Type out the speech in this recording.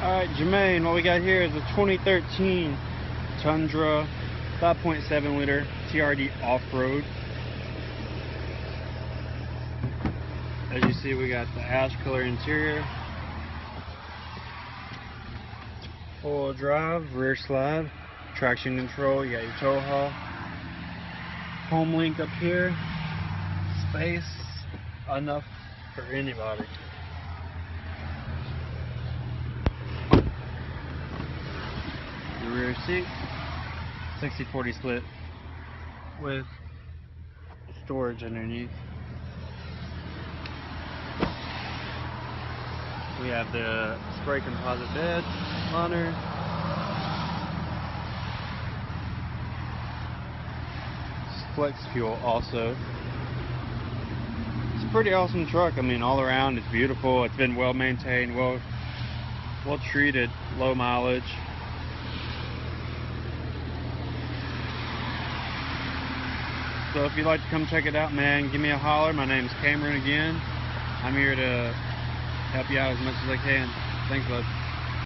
Alright, Jermaine, what we got here is a 2013 Tundra 5.7 liter TRD off-road. As you see, we got the ash color interior, four-wheel drive, rear slide, traction control. You got your tow haul, home link up here, space enough for anybody. The rear seat, 60/40 split with storage underneath. We have the spray composite bed liner, flex fuel also. It's a pretty awesome truck. I mean, all around it's beautiful. It's been well maintained, well treated, low mileage. So if you'd like to come check it out, man, give me a holler. My name's Cameron again. I'm here to help you out as much as I can. Thanks, bud.